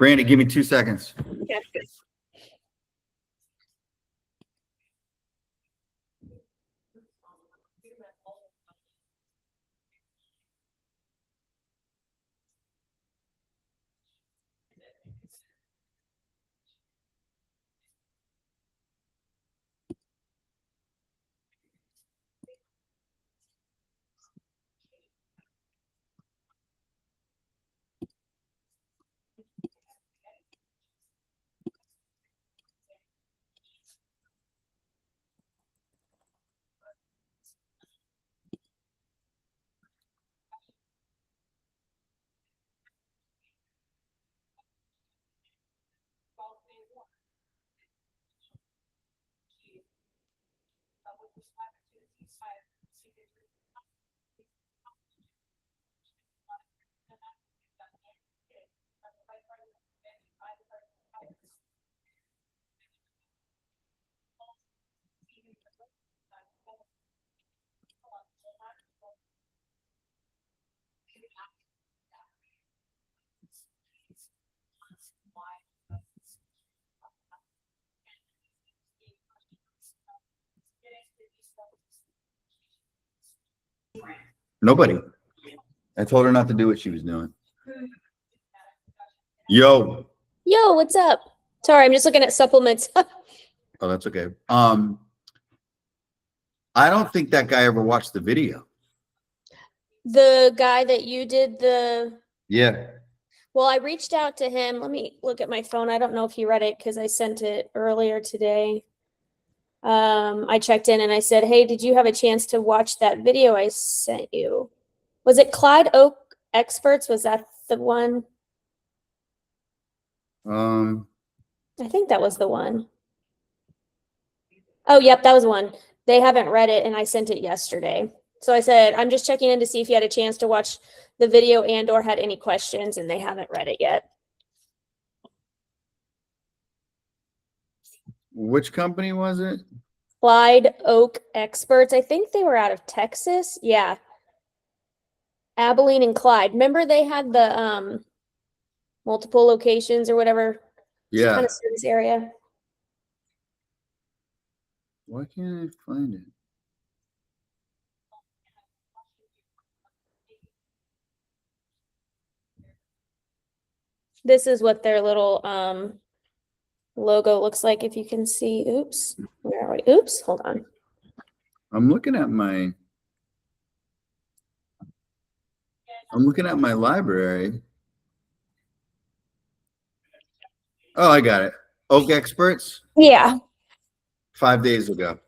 Brandy, give me 2 seconds. Yeah. Nobody. I told her not to do what she was doing. Yo. Yo, what's up? Sorry, I'm just looking at supplements. Oh, that's okay. I don't think that guy ever watched the video. The guy that you did the... Yeah. Well, I reached out to him. Let me look at my phone. I don't know if he read it because I sent it earlier today. I checked in and I said, hey, did you have a chance to watch that video I sent you? Was it Clyde Oak Experts? Was that the one? I think that was the one. Oh, yep, that was one. They haven't read it and I sent it yesterday. So I said, I'm just checking in to see if you had a chance to watch the video and or had any questions, and they haven't read it yet. Which company was it? Clyde Oak Experts. I think they were out of Texas. Yeah. Abilene and Clyde. Remember they had the multiple locations or whatever? Yeah. Kind of service area. Why can't I find it? This is what their little logo looks like, if you can see. Oops. Where are we? Oops, hold on. I'm looking at my library. Oh, I got it. Oak Experts? Yeah. 5 days ago.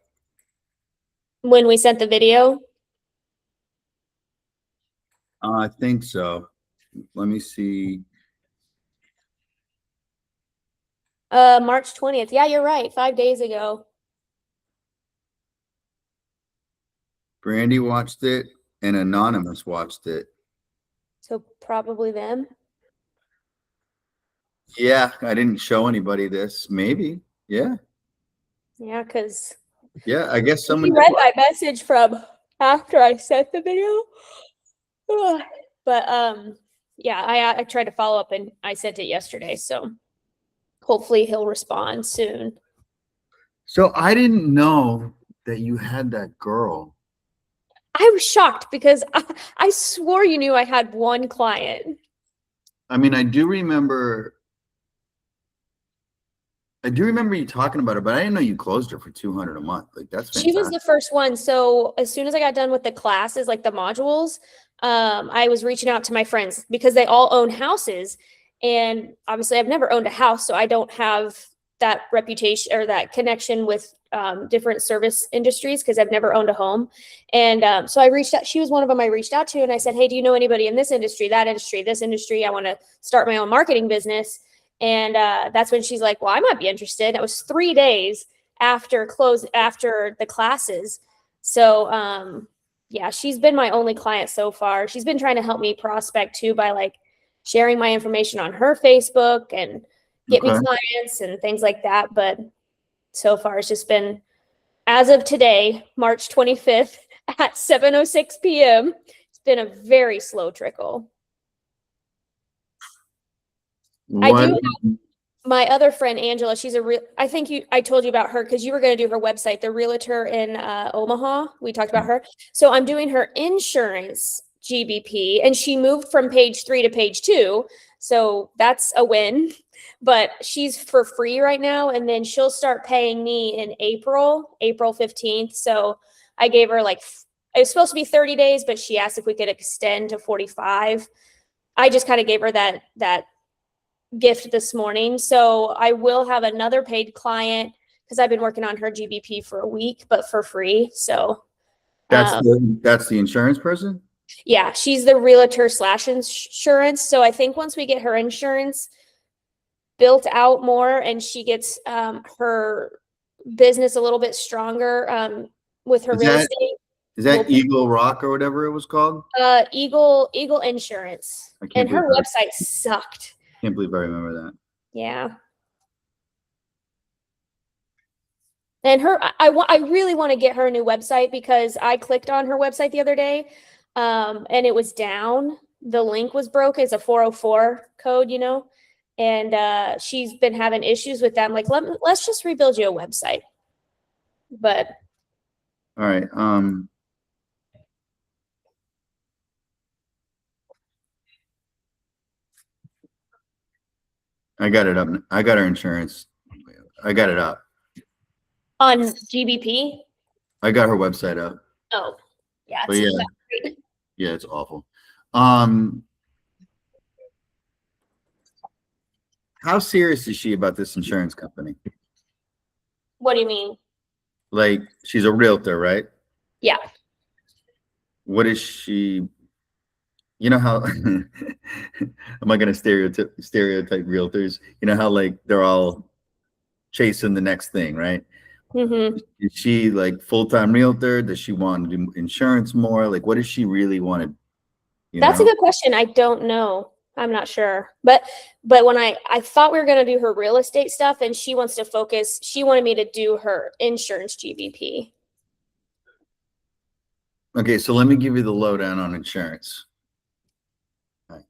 When we sent the video? I think so. Let me see. March 20th. Yeah, you're right. 5 days ago. Brandy watched it and Anonymous watched it. So probably them. Yeah, I didn't show anybody this. Maybe. Yeah. Yeah, because Yeah, I guess someone read my message from after I sent the video. But yeah, I tried to follow up and I sent it yesterday, so hopefully he'll respond soon. So I didn't know that you had that girl. I was shocked because I swore you knew I had one client. I mean, I do remember you talking about her, but I didn't know you closed her for $200 a month. Like, that's fantastic. She was the first one. So as soon as I got done with the classes, like the modules, I was reaching out to my friends because they all own houses. And obviously I've never owned a house, so I don't have that reputation or that connection with different service industries because I've never owned a home. And so I reached out. She was one of them I reached out to, and I said, hey, do you know anybody in this industry, that industry, this industry? I want to start my own marketing business. And that's when she's like, well, I might be interested. It was 3 days after the classes. So yeah, she's been my only client so far. She's been trying to help me prospect too by like sharing my information on her Facebook and get me clients and things like that. But so far it's just been, as of today, March 25th at 7:06 p.m., it's been a very slow trickle. I What? do my other friend Angela, she's a real, I think I told you about her because you were going to do her website, the realtor in Omaha. We talked about her. So I'm doing her insurance GBP, and she moved from page 3 to page 2. So that's a win, but she's for free right now. And then she'll start paying me in April 15th. So I gave her like, it was supposed to be 30 days, but she asked if we could extend to 45. I just kind of gave her that gift this morning. So I will have another paid client because I've been working on her GBP for a week, but for free. So That's um, the insurance person? yeah, she's the realtor slash insurance. So I think once we get her insurance built out more and she gets her business a little bit stronger with her Is real that estate, is we'll that Eagle Rock or whatever it was called? Eagle Insurance. I can't And believe her website sucked. I remember that. Yeah. And I really want to get her a new website because I clicked on her website the other day, and it was down. The link was broken. It's a 404 code, and she's been having issues with that. I'm like, let's just rebuild you a website. But All right. I got it up. I got her insurance. I got it up. on GBP, I got her website up. oh yeah, But it's yeah, not great. yeah, it's awful. Um, how serious is she about this insurance company? What do you mean? Like, she's a realtor, right? Yeah. What is she? You know how am I gonna stereotype realtors? You know how like they're all chasing the next thing, right? Mm-hmm. Is she like full-time realtor? Does she want to do insurance more? Like, what does she really want to, you That's a know? good question. I don't know. I'm not sure. But when I thought we were going to do her real estate stuff and she wants to focus, she wanted me to do her insurance GBP. Okay, so let me give you the lowdown on insurance. All right.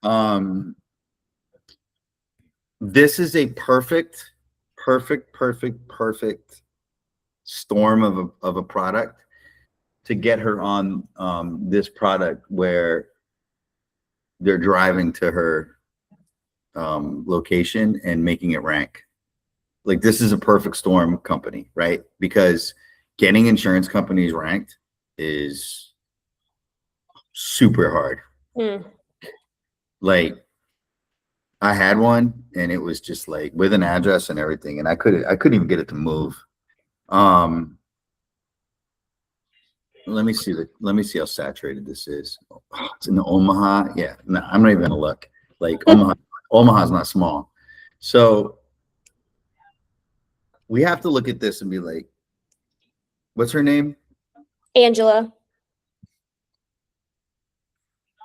Um, this is a perfect storm of a product to get her on this product where they're driving to her location and making it rank. Like, this is a perfect storm company, right? Because getting insurance companies ranked is super hard. Mm. Like, I had one and it was just like with an address and everything, and I couldn't even get it to move. Let me see how saturated this is. Oh, it's in Omaha. Yeah, no, I'm not even gonna look. Like, Omaha's not small. So we have to look at this and be like, what's her name? Angela.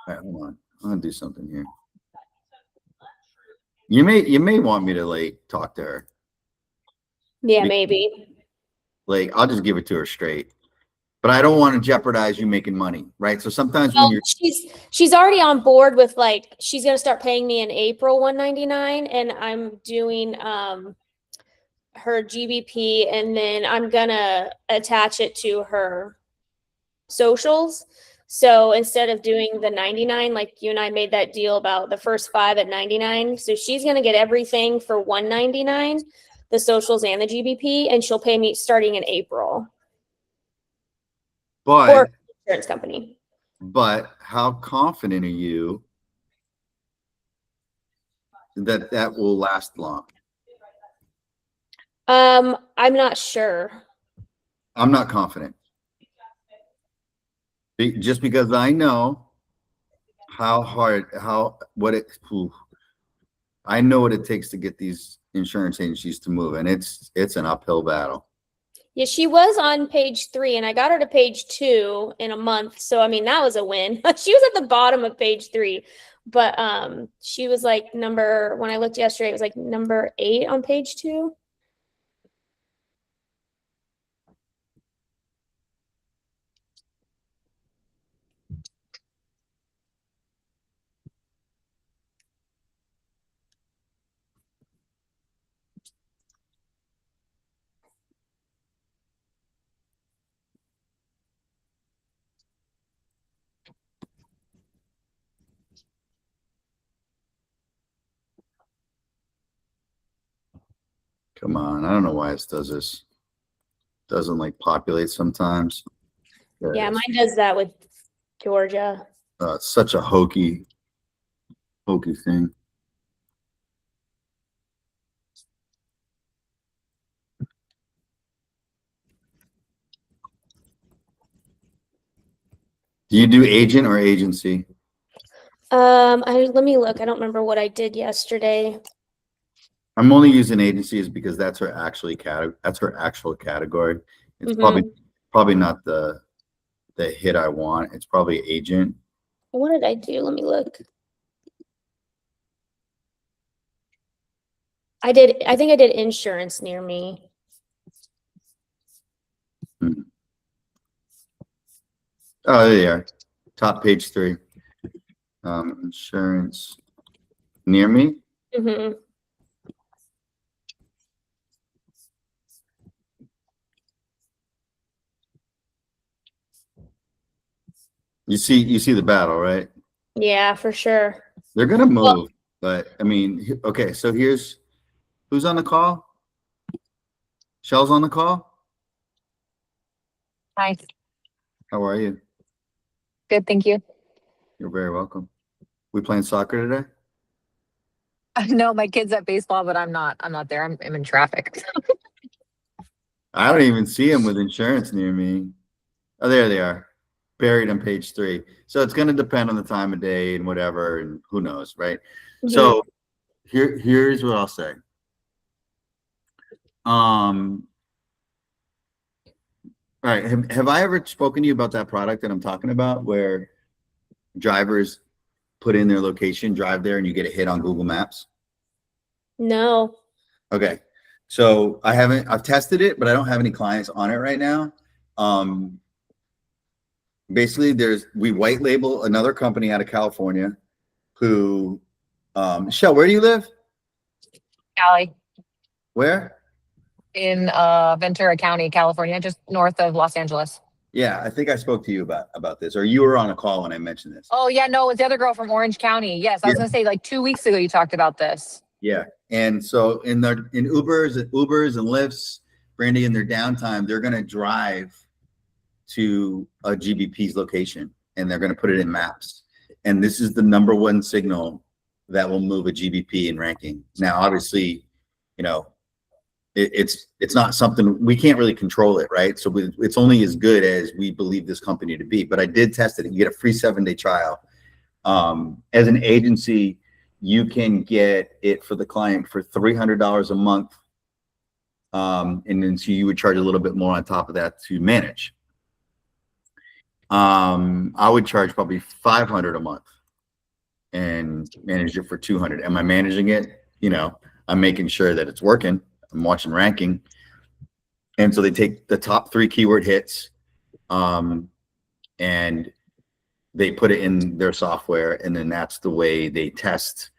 All right, hold on. I'm gonna do something here. You may want me to like talk to her. Yeah, maybe. Like, I'll just give it to her straight. But I don't want to jeopardize you making money, right? So sometimes when Well, you're she's already on board with like she's gonna start paying me in April 199, and I'm doing her GBP, and then I'm gonna attach it to her socials. So instead of doing the 99, like you and I made that deal about the first 5 at 99, so she's gonna get everything for 199, the socials and the GBP, and she'll pay me starting in April. Or but insurance company. how confident are you that that will last long? I'm not sure. I'm not confident. Just because I know how hard, I know what it takes to get these insurance agencies to move, and it's an uphill battle. Yeah, she was on page 3, and I got her to page 2 in a month. So I mean, that was a win. She was at the bottom of page 3, but she was like when I looked yesterday, it was like number 8 on page 2. Come on. I don't know why it does this. Doesn't like populate sometimes. There it Yeah, is. mine does that with Georgia. It's such a hokey thing. Do you do agent or agency? Let me look. I don't remember what I did yesterday. I'm only using agencies because that's her actual category. It's probably not the hit I want. It's probably agent. What did I do? Let me look. I think I did insurance near me. Oh, there you are. Top page 3. Insurance near me. Mm-hmm. You see the battle, right? Yeah, for sure. They're gonna move, but I mean, okay. So here's who's on the call. Shell's on the call. Hi. How are you? Good, thank you. You're very welcome. We playing soccer today? No, my kid's at baseball, but I'm not there. I'm in traffic. I don't even see him with insurance near me. Oh, there they are, buried on page 3. So it's going to depend on the time of day and whatever, and who knows, right? Mhm. So here's what I'll say. All right, have I ever spoken to you about that product that I'm talking about, where drivers put in their location, drive there, and you get a hit on Google Maps? No. Okay. So I've tested it, but I don't have any clients on it right now. Basically we white label another company out of California who, Shell, where do you live? Callie, Where? in Ventura County, California, just north of Los Angeles. Yeah, I think I spoke to you about this, or you were on a call when I mentioned this. Oh yeah, no, it's the other girl from Orange County. Yes, I was gonna say like 2 weeks ago you talked about this. Yeah. And so in Ubers and Lyfts, Brandy, in their downtime, they're gonna drive to a GBP's location and they're gonna put it in maps. And this is the #1 signal that will move a GBP in ranking. Now, obviously, you know, it's not something we can't really control it, right? So it's only as good as we believe this company to be. But I did test it. You get a free 7-day trial. As an agency, you can get it for the client for $300 a month, and then so you would charge a little bit more on top of that to manage. I would charge probably $500 a month and manage it for $200. Am I managing it? You know, I'm making sure that it's working. I'm watching ranking. And so they take the top 3 keyword hits, and they put it in their software, and then that's the way they test.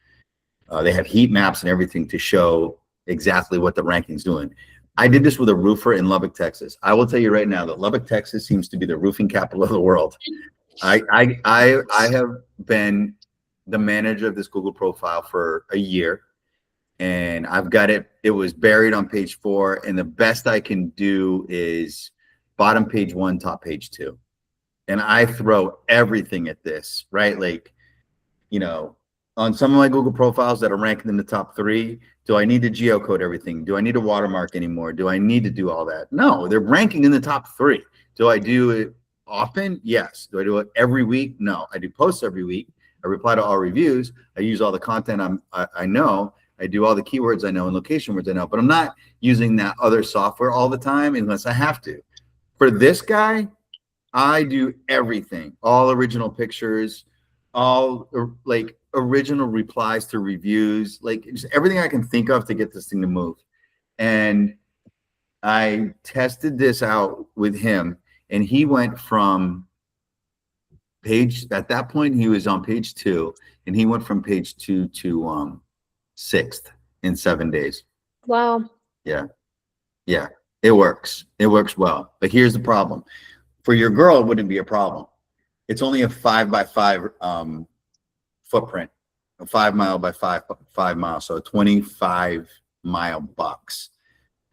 They have heat maps and everything to show exactly what the ranking's doing. I did this with a roofer in Lubbock, Texas. I will tell you right now that Lubbock, Texas seems to be the roofing capital of the world. I have been the manager of this Google profile for a year, and I've got it. It was buried on page 4, and the best I can do is bottom page 1, top page 2. And I throw everything at this, right? Like, you know, on some of my Google profiles that are ranking in the top 3, do I need to geocode everything? Do I need a watermark anymore? Do I need to do all that? No, they're ranking in the top 3. Do I do it often? Yes. Do I do it every week? No. I do posts every week. I reply to all reviews. I use all the content I know. I do all the keywords I know and location words I know, but I'm not using that other software all the time unless I have to. For this guy, I do everything, all original pictures, all like original replies to reviews, like just everything I can think of to get this thing to move. And I tested this out with him, and he went from at that point, he was on page 2, and he went from page 2 to 6th in 7 days. Wow. Yeah. It works. It works well. But here's the problem. For your girl, it wouldn't be a problem. It's only a 5x5 footprint, a 5 mile by 5 mile, so a 25-mile box.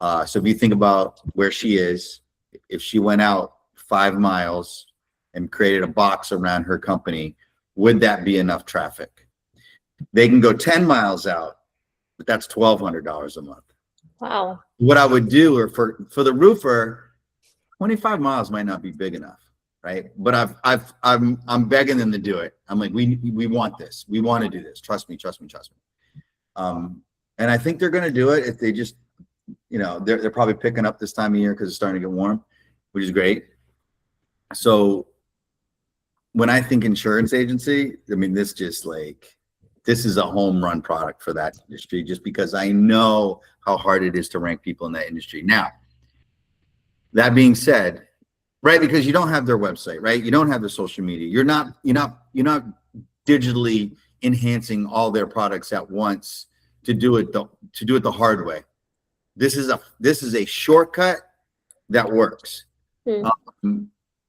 So if you think about where she is, if she went out 5 miles and created a box around her company, would that be enough traffic? They can go 10 miles out, but that's $1,200 a month. Wow. What I would do, or for the roofer, 25 miles might not be big enough, right? But I'm begging them to do it. I'm like, we want this. We want to do this. Trust me, trust me, trust me. And I think they're going to do it if they just, they're probably picking up this time of year because it's starting to get warm, which is great. So when I think insurance agency, I mean, this is a home run product for that industry, just because I know how hard it is to rank people in that industry. Now, that being said, right, because you don't have their website, right? You don't have their social media. You're not digitally enhancing all their products at once to do it the hard way. This is a shortcut that works.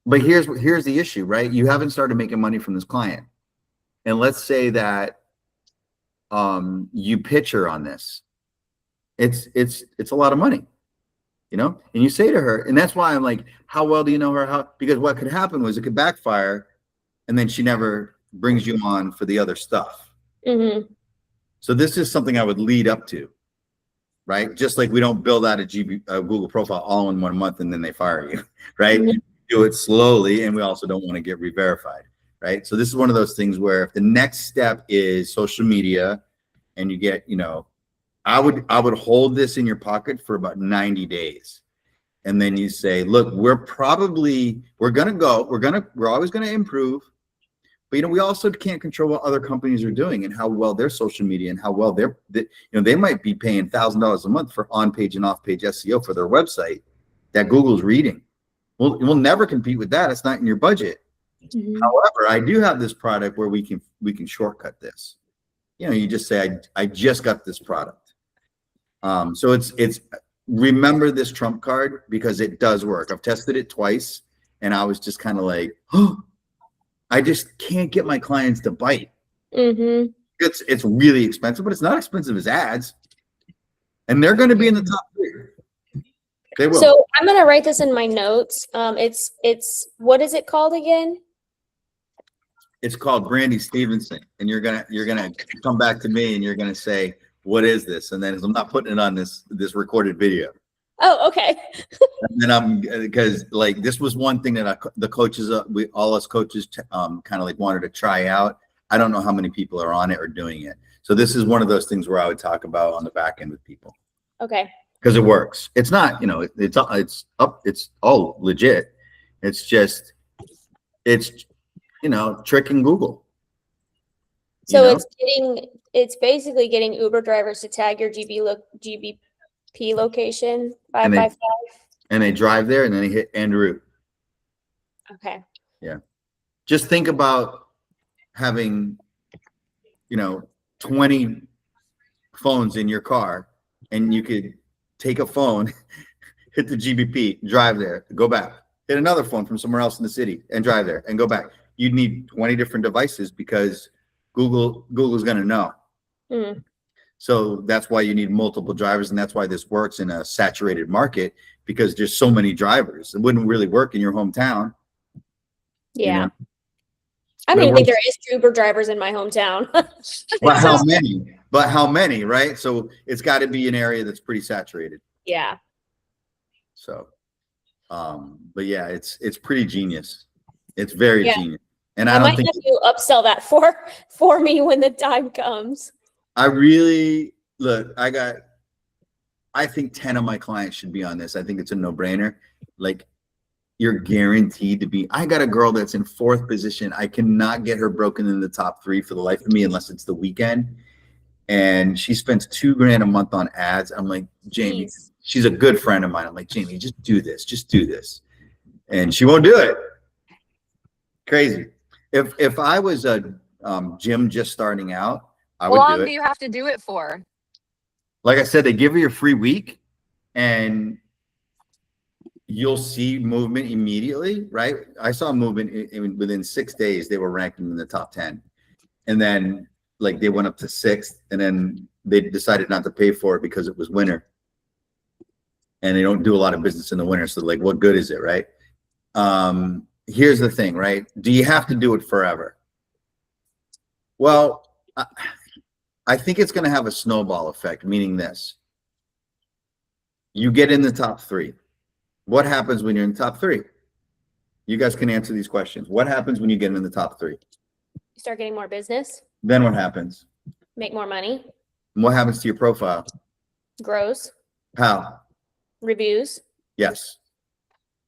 But here's the issue, right? You haven't started making money from this client, and let's say that you pitch her on this. It's a lot of money, and you say to her, and that's why I'm like, how well do you know her? Because what could happen was it could backfire, and then she never brings you on for the other stuff. Mm-hmm. So this is something I would lead up to, right? Just like we don't build out a Google profile all in 1 month and then they fire you, right? Mm-hmm. Do it slowly, and we also don't want to get re-verified, right? So this is one of those things where if the next step is social media, and you get, I would hold this in your pocket for about 90 days, and then you say, look, we're always gonna improve, but we also can't control what other companies are doing and how well their social media and how well they might be paying $1,000 a month for on-page and off-page SEO for their website that Google's reading. We'll never compete with that. It's not in your budget. Mm-hmm. However, I do have this product where we can shortcut this. You just say, I just got this product. So it's remember this trump card, because it does work. I've tested it twice, and I was just kind of like, oh, I just can't get my clients to bite. Mm-hmm. It's really expensive, but it's not expensive as ads, and they're going to be in the top 3. They will. So I'm going to write this in my notes. It's what is it called again? It's called Brandy Stevenson, and you're gonna come back to me and you're gonna say, what is this? And then I'm not putting it on this recorded video. Oh, okay. And then because this was one thing that the coaches, all us coaches kind of wanted to try out. I don't know how many people are on it or doing it. So this is one of those things where I would talk about on the back end with people. Okay. Because it works. It's not, it's all legit. It's just, tricking Google. So it's basically getting Uber drivers to tag your GBP location 5x5. And they drive there and then they hit en route. Okay. Yeah. Just think about having, 20 phones in your car, and you could take a phone, hit the GBP, drive there, go back, hit another phone from somewhere else in the city and drive there and go back. You'd need 20 different devices because Google's going to know. Mm. So that's why you need multiple drivers, and that's why this works in a saturated market, because there's so many drivers. It wouldn't really work in your hometown. Yeah. I don't even think there is Uber drivers in my hometown. But how many, right? So it's got to be an area that's pretty saturated. Yeah. So, but yeah, it's pretty genius. It's very genius. And I don't think you upsell that for me when the time comes. I think 10 of my clients should be on this. I think it's a no-brainer. You're guaranteed to be. I got a girl that's in 4th position. I cannot get her broken in the top 3 for the life of me unless it's the weekend. And she spends $2,000 a month on ads. I'm like, Jamie, Jeez. She's a good friend of mine. I'm like, Jamie, just do this. And she won't do it. Crazy. If I was a gym just starting out, I would do it. How long do you have to do it for? Like I said, they give you a free week, and you'll see movement immediately, right? I saw movement within 6 days. They were ranking in the top 10, and then they went up to 6th, and then they decided not to pay for it because it was winter. and they don't do a lot of business in the winter. So like, what good is it, right? Here's the thing, right? Do you have to do it forever? Well, I think it's going to have a snowball effect, meaning this. You get in the top 3. What happens when you're in the top 3? You guys can answer these questions. What happens when you get in the top 3? You start getting more business, Then what happens? make more money, And what happens to your profile? grows, How? reviews. Yes.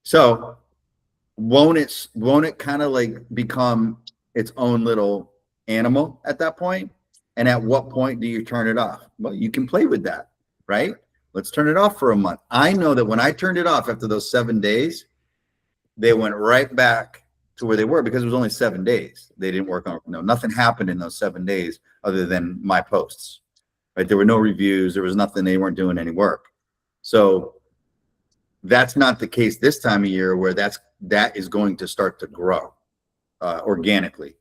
So won't it kind of like become its own little animal at that point? And at what point do you turn it off? Well, you can play with that, right? Let's turn it off for a month. I know that when I turned it off after those 7 days, they went right back to where they were because it was only 7 days. They didn't work on, nothing happened in those 7 days other than my posts, right? There were no reviews. There was nothing. They weren't doing any work. So that's not the case this time of year where that is going to start to grow organically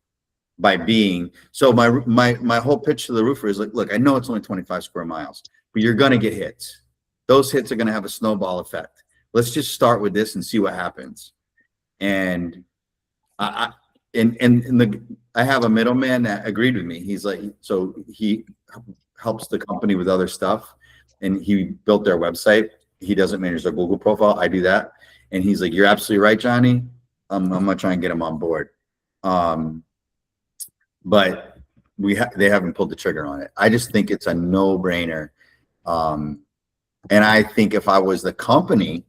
by being. So my whole pitch to the roofer is like, look, I know it's only 25 square miles, but you're going to get hits. Those hits are going to have a snowball effect. Let's just start with this and see what happens. And I have a middleman that agreed with me. He's like, so he helps the company with other stuff, and he built their website. He doesn't manage their Google profile. I do that. And he's like, you're absolutely right, Johnny. I'm gonna try and get him on board. But they haven't pulled the trigger on it. I just think it's a no-brainer. And I think if I was the company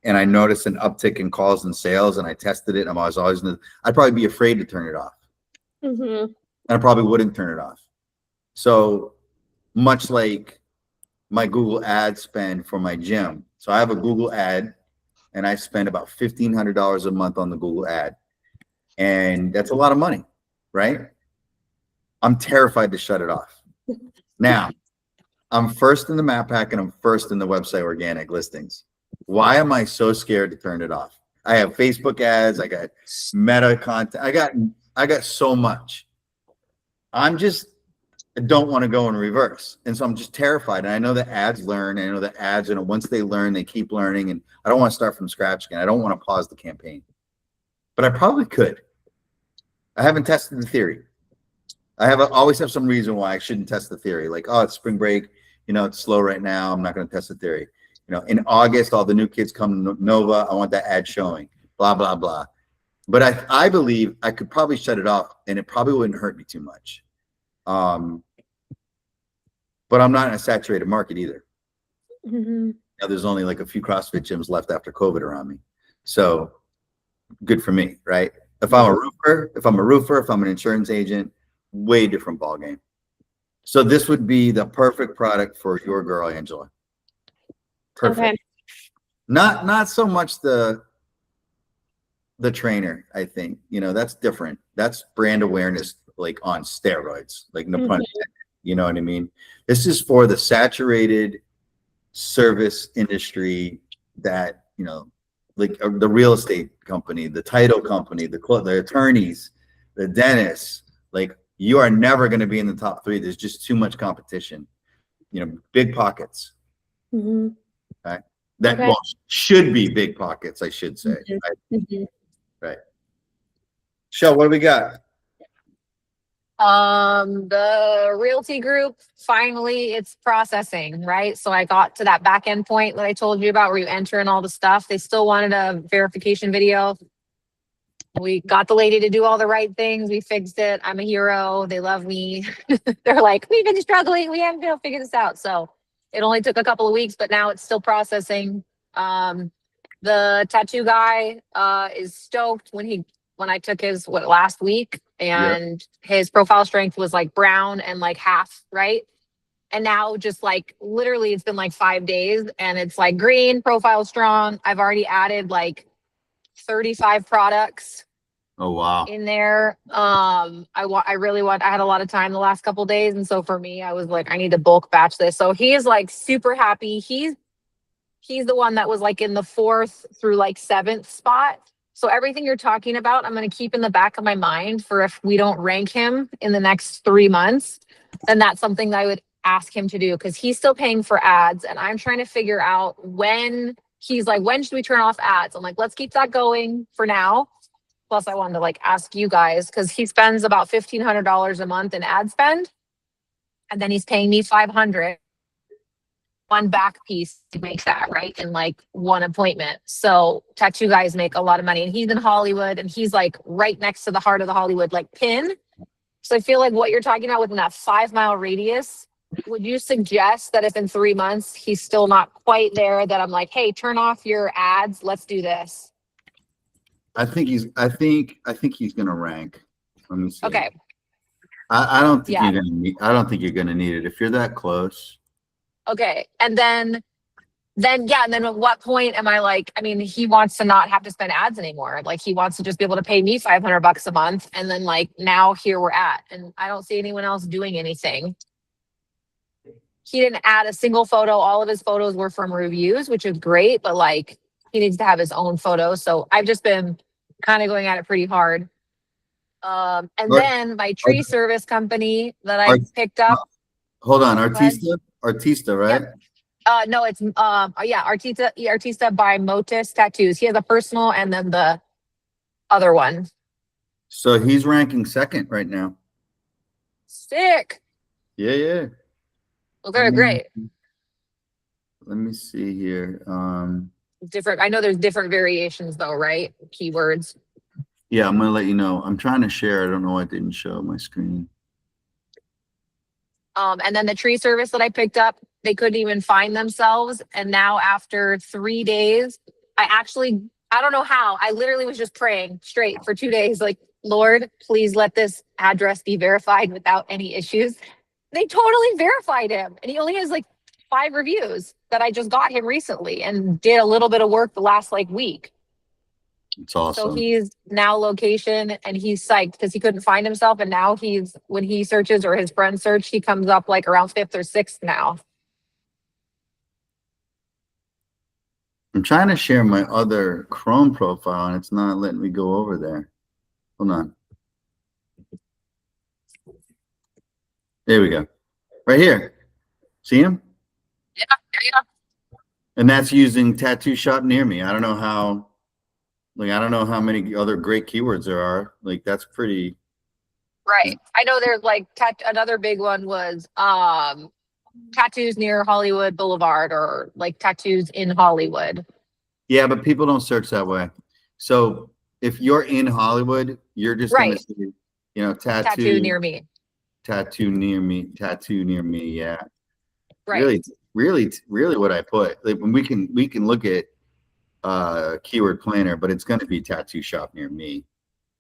and I noticed an uptick in calls and sales and I tested it, I'd probably be afraid to turn it off. Mm-hmm. And I probably wouldn't turn it off. So much like my Google ad spend for my gym. So I have a Google ad and I spend about $1,500 a month on the Google ad. And that's a lot of money, right? I'm terrified to shut it off. Now, I'm first in the map pack and I'm first in the website organic listings. Why am I so scared to turn it off? I have Facebook ads, I got meta content, I got so much. I don't want to go in reverse. And so I'm just terrified. And I know that ads learn. I know that ads, once they learn, they keep learning. And I don't want to start from scratch again. I don't want to pause the campaign. But I probably could. I haven't tested the theory. I always have some reason why I shouldn't test the theory. Like, oh, it's spring break. It's slow right now. I'm not going to test the theory. In August, all the new kids come to Nova. I want that ad showing. Blah, blah, blah. But I believe I could probably shut it off and it probably wouldn't hurt me too much. But I'm not in a saturated market either. Mm-hmm. Now, there's only like a few CrossFit gyms left after COVID around me. So good for me, right? If I'm a roofer, if I'm an insurance agent, way different ballgame. So this would be the perfect product for your girl, Angela. Perfect. Okay. Not so much the trainer, I think. That's different. That's brand awareness, like on steroids, like no pun intended. You know what I mean? This is for the saturated service industry that, like the real estate company, the title company, the attorneys, the dentists. Like, you are never going to be in the top 3. There's just too much competition. Big pockets. Mm-hmm. Right? That should be big pockets, I should say. Mm-hmm. Right? Mm-hmm. Right. Shell, what do we got? The realty group, finally it's processing, right? So I got to that back end point that I told you about where you enter in all the stuff. They still wanted a verification video. We got the lady to do all the right things. We fixed it. I'm a hero. They love me. They're like, we've been struggling. We haven't been able to figure this out. So it only took a couple of weeks, but now it's still processing. The tattoo guy is stoked when I took his last week, and his profile strength was like brown and like half, right? And now just like literally it's been like 5 days and it's like green, profile strong. I've already added like 35 products. Oh, wow. In there. I had a lot of time the last couple of days. And so for me, I was like, I need to bulk batch this. So he is like super happy. He's the one that was like in the 4th through like 7th spot. So everything you're talking about, I'm going to keep in the back of my mind for if we don't rank him in the next 3 months, then that's something that I would ask him to do, because he's still paying for ads, and I'm trying to figure out when he's like, when should we turn off ads? I'm like, let's keep that going for now. Plus, I wanted to like ask you guys, because he spends about $1,500 a month in ad spend, and then he's paying me $500. One back piece to make that, right, in like one appointment. So tattoo guys make a lot of money, and he's in Hollywood, and he's like right next to the heart of the Hollywood like pin. So I feel like what you're talking about within that 5-mile radius, would you suggest that if in 3 months he's still not quite there, that I'm like, hey, turn off your ads, let's do this? I think he's gonna rank. Let me see. Okay. I don't think Yeah. I don't think you're gonna need it if you're that close. Okay. And then yeah, and then at what point am I like, I mean, he wants to not have to spend ads anymore. Like he wants to just be able to pay me $500 a month. And then like now here we're at, and I don't see anyone else doing anything. He didn't add a single photo. All of his photos were from reviews, which is great, but like he needs to have his own photos. So I've just been kind of going at it pretty hard. And then my tree service company that I picked up. Hold on, Artista, right? Yep. No, it's Artista by Motus Tattoos. He has a personal and then the other one. So he's ranking second right now. Sick. Yeah. Okay, great. Let me see here. Different. I know there's different variations though, right? Keywords. Yeah, I'm gonna let you know. I'm trying to share. I don't know why it didn't show my screen. And then the tree service that I picked up, they couldn't even find themselves. And now after 3 days, I don't know how, I literally was just praying straight for 2 days. Like, Lord, please let this address be verified without any issues. They totally verified him. And he only has like 5 reviews that I just got him recently and did a little bit of work the last like week. It's awesome. So he's now location, and he's psyched because he couldn't find himself. And now when he searches or his friends search, he comes up like around 5th or 6th now. I'm trying to share my other Chrome profile and it's not letting me go over there. Hold on. There we go. Right here. See him? Yeah. And that's using Tattoo Shop Near Me. I don't know how many other great keywords there are. Like that's pretty. Right. I know there's like another big one was tattoos near Hollywood Boulevard, or like tattoos in Hollywood. Yeah, but people don't search that way. So if you're in Hollywood, you're just Right. gonna see, Tattoo near me. Tattoo near me. Tattoo near me. Yeah. Right. Really what I put. Like when we can look at keyword planner, but it's gonna be tattoo shop near me.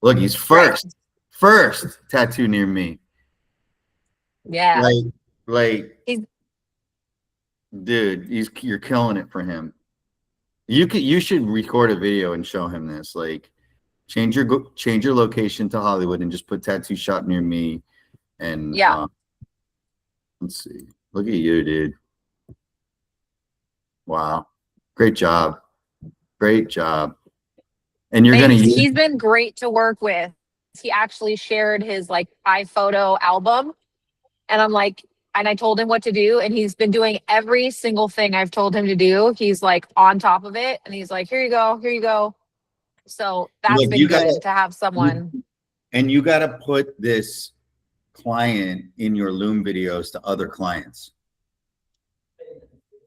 Look, he's first. First tattoo near me. Yeah. Like dude, you're killing it for him. You should record a video and show him this. Like change your location to Hollywood and just put tattoo shop near me. And yeah. Let's see. Look at you, dude. Wow. Great job. Great job. And you're Thanks. gonna He's been great to work with. He actually shared his like iPhoto album, and I'm like, and I told him what to do, and he's been doing every single thing I've told him to do. He's like on top of it, and he's like, here you go. So that's been good to have someone. And you got to put this client in your Loom videos to other clients.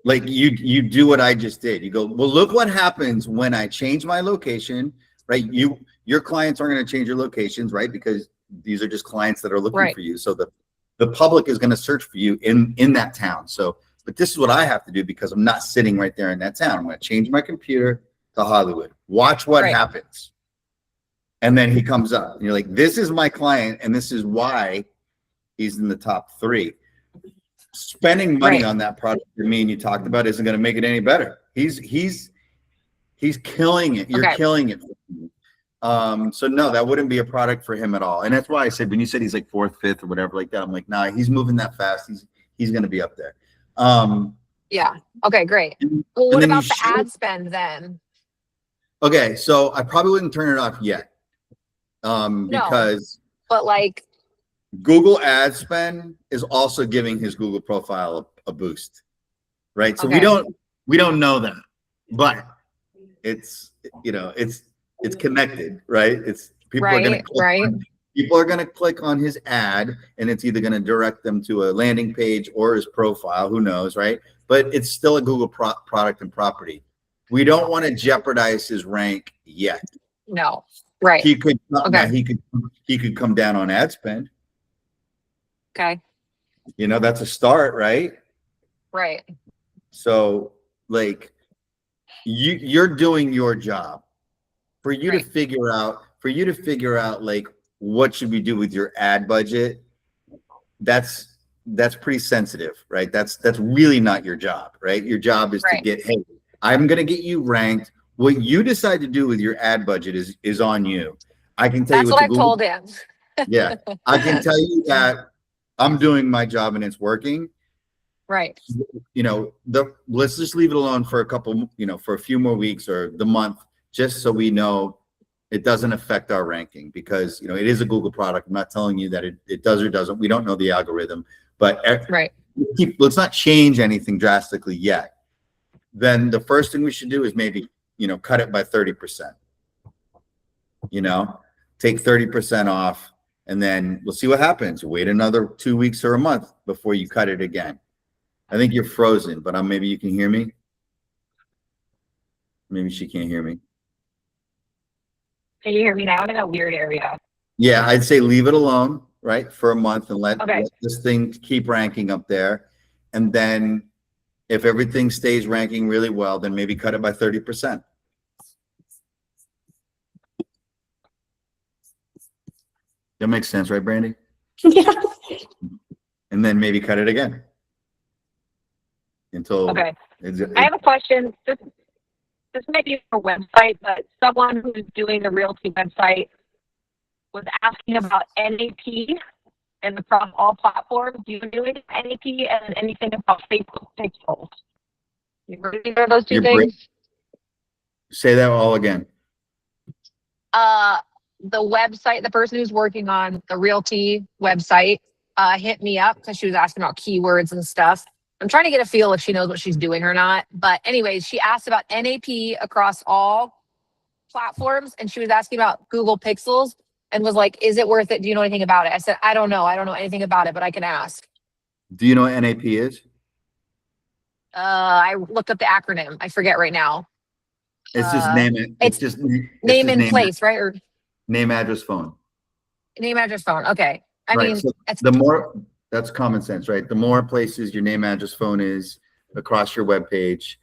Like you do what I just did. You go, well, look what happens when I change my location, right? Your clients aren't going to change your locations, right? Because these are just clients that are looking for you. So the public is going to search for you in that town. So, but this is what I have to do because I'm not sitting right there in that town. I'm going to change my computer to Hollywood. Watch what happens. And then he comes up and you're like, this is my client. And this is why he's in the top 3. Spending money on that product for me and you talked about isn't going to make it any better. He's killing it. You're killing it. So no, that wouldn't be a product for him at all. And that's why I said when you said he's like 4th, 5th, or whatever like that, I'm like, nah, he's moving that fast. He's going to be up there. Yeah. Okay. Great. Well, what about the ad spend then? Okay, so I probably wouldn't turn it off yet. Because. But like, Google ad spend is also giving his Google profile a boost, right? So Okay. we don't know that, but it's, you know, it's connected, right? It's people are going to Right. people are going to click on his ad, and it's either going to direct them to a landing page or his profile, who knows, right? But it's still a Google product and property. We don't want to jeopardize his rank yet. No. Right. He could now Okay. he could come down on ad spend. Okay. You know, that's a start, right? Right. So like you're doing your job. For you to Right. figure out like what should we do with your ad budget, that's pretty sensitive, right? That's really not your job, right? Your job is to Right. get, hey, I'm going to get you ranked. What you decide to do with your ad budget is on you. I can tell you That's what what the I've Google, told him. yeah, I can tell you that I'm doing my job and it's working. Right. You know, let's just leave it alone for a couple, you know, for a few more weeks or the month, just so we know it doesn't affect our ranking, because, you know, it is a Google product. I'm not telling you that it does or doesn't. We don't know the algorithm, but Right. let's not change anything drastically yet. Then the first thing we should do is maybe, you know, cut it by 30%. You know, take 30% off, and then we'll see what happens. Wait another 2 weeks or a month before you cut it again. I think you're frozen, but maybe you can hear me. Maybe she can't hear me. Can you hear me now? I'm in a weird area. Yeah, I'd say leave it alone, right, for a month, and let Okay. this thing keep ranking up there. And then if everything stays ranking really well, then maybe cut it by 30%. That makes sense, right, Brandy? Yeah. And then maybe cut it again until Okay. it's- I have a question. This might be a website, but someone who's doing the Realty website was asking about NAP and across all platforms. Do you do any NAP and anything about Facebook pixels? You heard either of those two You're break- things? say that all again. The website, the person who's working on the Realty website, hit me up because she was asking about keywords and stuff. I'm trying to get a feel if she knows what she's doing or not. But anyways, she asked about NAP across all platforms, and she was asking about Google Pixels and was like, is it worth it? Do you know anything about it? I said, I don't know. I don't know anything about it, but I can ask. Do you know what NAP is? I looked up the acronym. I forget right now. It's just name it. It's just Name and place, right? Or name, address, phone. name, address, phone. Okay. I Right, mean, so that's that's common sense, right? The more places your name, address, phone is across your web page,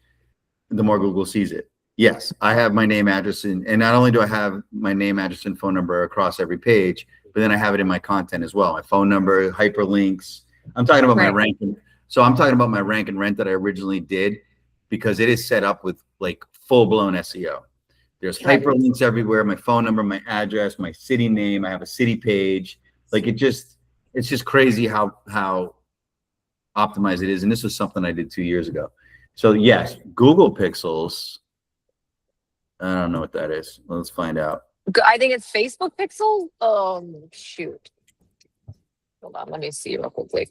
the more Google sees it. Yes, I have my name, address, and not only do I have my name, address, and phone number across every page, but then I have it in my content as well. My phone number, hyperlinks. I'm talking about my Right. ranking. So I'm talking about my rank and rent that I originally did, because it is set up with like full-blown SEO. There's Right. hyperlinks everywhere, my phone number, my address, my city name. I have a city page. Like it's just crazy how optimized it is. And this was something I did 2 years ago. So yes, Google Pixels. I don't know what that is. Let's find out. I think it's Facebook pixel. Shoot. Hold on, let me see real quickly.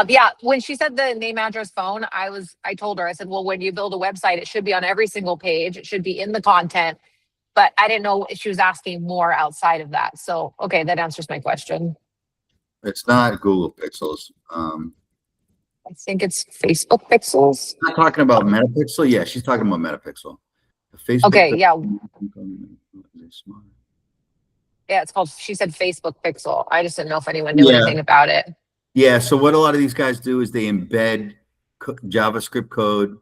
Yeah, when she said the name, address, phone, I told her, I said, well, when you build a website, it should be on every single page. It should be in the content. But I didn't know if she was asking more outside of that. So, okay, that answers my question. It's not Google Pixels. I think it's Facebook pixels. Not talking about Metapixel. Yeah, she's talking about Metapixel. The Facebook Okay, yeah. Pixel. Yeah, it's called, she said Facebook pixel. I just didn't know if anyone knew Yeah. anything about it. Yeah. So what a lot of these guys do is they embed JavaScript code,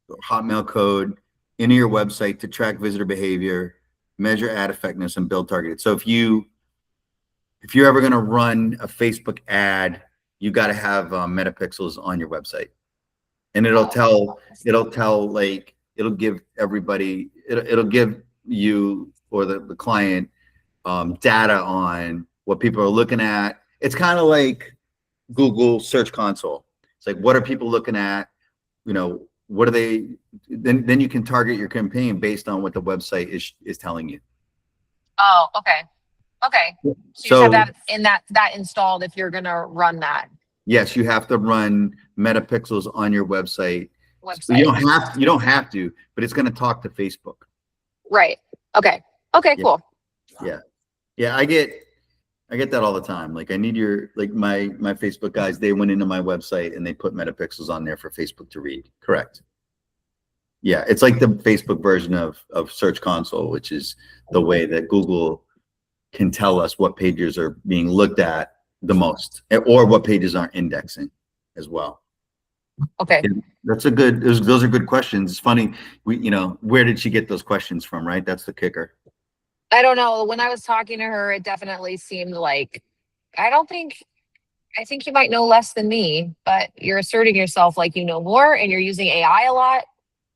or Hotmail code into your website to track visitor behavior, measure ad effectiveness, and build targeted. So if you're ever going to run a Facebook ad, you got to have Metapixels on your website, and it'll give everybody, it'll give you or the client data on what people are looking at. It's kind of like Google Search Console. It's like, what are people looking at? You know, what are they? Then you can target your campaign based on what the website is telling you. Oh, okay. Okay. So you just So have to have in that installed if you're gonna run that yes, you have to run Metapixels on your website. website. You don't have to, but it's going to talk to Facebook. Right. Okay. Okay, Yeah. cool. Yeah, I get that all the time. Like I need your, like my Facebook guys, they went into my website and they put Metapixels on there for Facebook to read. Correct. Yeah, it's like the Facebook version of Search Console, which is the way that Google can tell us what pages are being looked at the most, or what pages aren't indexing as well. Okay. Yeah, that's a good, those are good questions. It's funny, where did she get those questions from, right? That's the kicker. I don't know. When I was talking to her, it definitely seemed like I think you might know less than me, but you're asserting yourself like you know more and you're using AI a lot,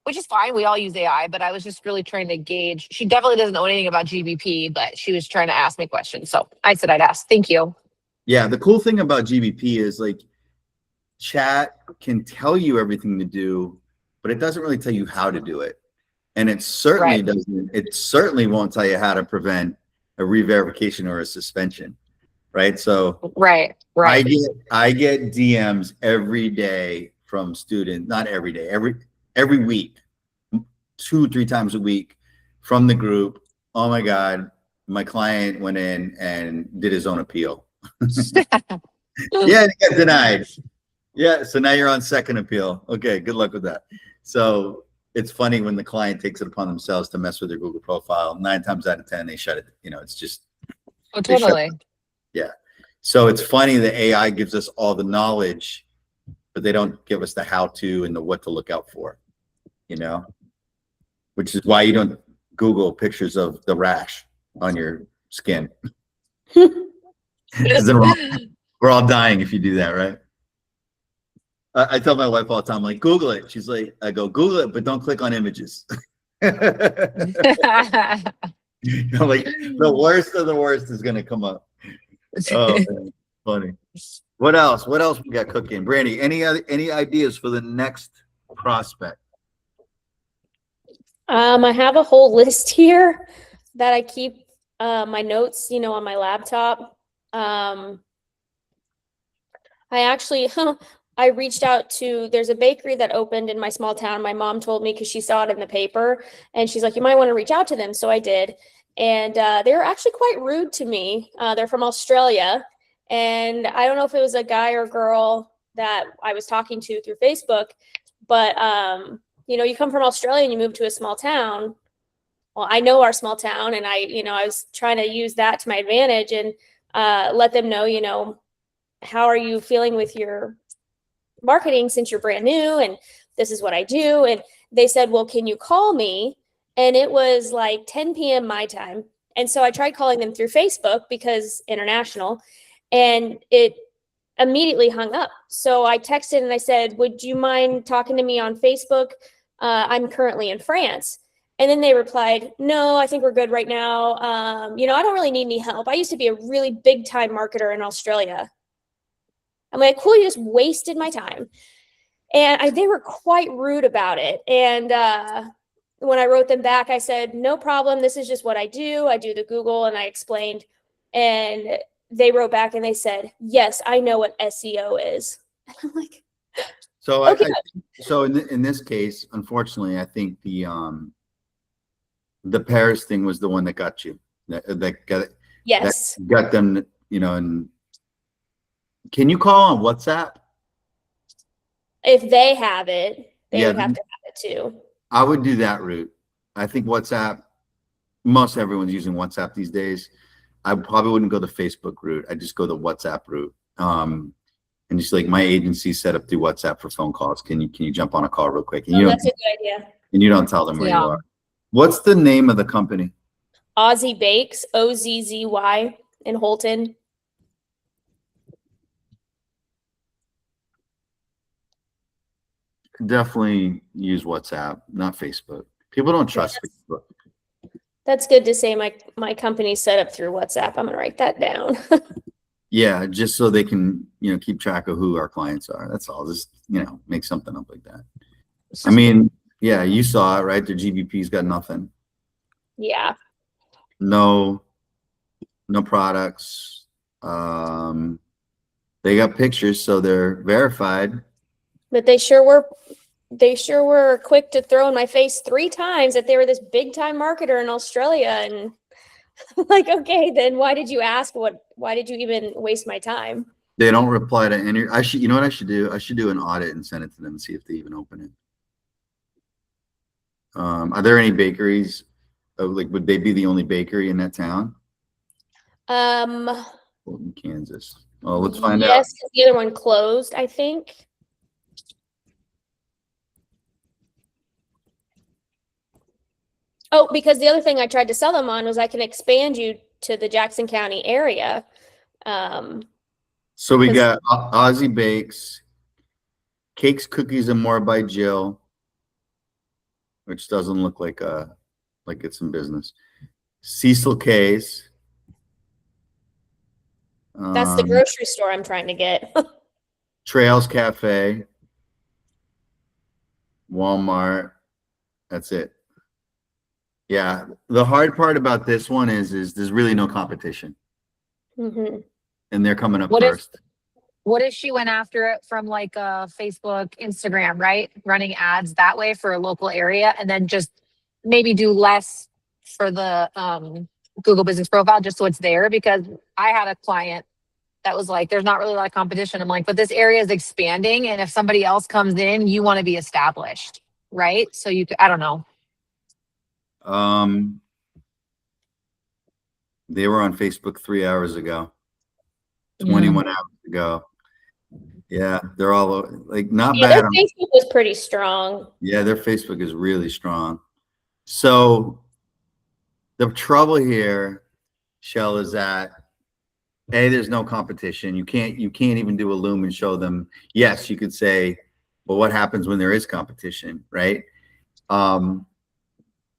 which is fine. We all use AI, but I was just really trying to gauge. She definitely doesn't know anything about GBP, but she was trying to ask me questions. So I said I'd ask. Thank you. Yeah, the cool thing about GBP is like chat can tell you everything to do, but it doesn't really tell you how to do it. And it certainly doesn't, it certainly won't tell you how to prevent a re-verification or a suspension. Right. So Right. I get DMs every day from students, not every day, every week, 2-3 times a week from the group. Oh my God, my client went in and did his own appeal. Yeah, it got denied. Yeah, so now you're on second appeal. Okay, good luck with that. So it's funny when the client takes it upon themselves to mess with their Google profile. 9 times out of 10, they shut it. It's just. Oh, totally. Yeah. So it's funny that AI gives us all the knowledge, but they don't give us the how-to and the what to look out for, which is why you don't Google pictures of the rash on your skin. Because then we're all dying if you do that, right? I tell my wife all the time, like, Google it. She's like, I go, Google it, but don't click on images. Like, the worst of the worst is going to come up. Oh, man. Funny. What else? What else we got cooking? Brandy, any ideas for the next prospect? I have a whole list here that I keep my notes, on my laptop. I actually, I reached out to, there's a bakery that opened in my small town. My mom told me because she saw it in the paper and she's like, you might want to reach out to them. So I did. And they were actually quite rude to me. They're from Australia. And I don't know if it was a guy or girl that I was talking to through Facebook, but, you come from Australia and you move to a small town. Well, I know our small town and I was trying to use that to my advantage and let them know, how are you feeling with your marketing since you're brand new and this is what I do. And they said, well, can you call me? And it was like 10 p.m. my time. And so I tried calling them through Facebook because international, and it immediately hung up. So I texted and I said, would you mind talking to me on Facebook? I'm currently in France. And then they replied, no, I think we're good right now. I don't really need any help. I used to be a really big time marketer in Australia. I'm like, cool, you just wasted my time. And they were quite rude about it. And when I wrote them back, I said, no problem. This is just what I do. I do the Google, and I explained. And they wrote back and they said, yes, I know what SEO is. And I'm like, so okay. So in this case, unfortunately, I think the Paris thing was the one that got you. Yes. That got them, and can you call on WhatsApp? If they have it, they Yeah, would have to have it too. I would do that route. I think WhatsApp, most everyone's using WhatsApp these days. I probably wouldn't go the Facebook route. I'd just go the WhatsApp route. And just like, my agency set up through WhatsApp for phone calls. Can you jump on a call real quick? And That's a good idea. And you don't tell them where you are. What's the name of the company? Aussie Bakes, OZZY in Holton. Definitely use WhatsApp, not Facebook. People don't trust Facebook. That's good to say. My company's set up through WhatsApp. I'm gonna write that down. Yeah, just so they can, keep track of who our clients are. That's all. Just, make something up like that. I mean, yeah, you saw it, right? Their GBP's got nothing. Yeah. No no products. They got pictures, so they're verified. But they sure were quick to throw in my face 3 times that they were this big time marketer in Australia. And like, okay, then why did you ask? Why did you even waste my time? They don't reply to any. You know what I should do? I should do an audit and send it to them and see if they even open it. Are there any bakeries? Like, would they be the only bakery in that town? Fulton, Kansas. Oh, let's find out. Yes, because the other one closed, I think. Oh, because the other thing I tried to sell them on was I can expand you to the Jackson County area. So we got Aussie Bakes, Cakes, Cookies, and More by Jill, which doesn't look like it's in business. Cecil K's. That's the grocery store I'm trying to get. Trails Cafe, Walmart. That's it. Yeah, the hard part about this one is there's really no competition, and they're coming up first. What if she went after it from like Facebook, Instagram, right? Running ads that way for a local area, and then just maybe do less for the Google Business Profile, just so it's there. Because I had a client that was like, "There's not really a lot of competition." I'm like, "But this area is expanding, and if somebody else comes in, you want to be established, right?" So I don't know. They were on Facebook 3 hours ago, 21 hours ago. Yeah, they're all like not bad. Their Facebook was pretty strong. Yeah, their Facebook is really strong. So the trouble here, Shell, is that there's no competition. You can't even do a Loom and show them. Yes, you could say, well, what happens when there is competition, right?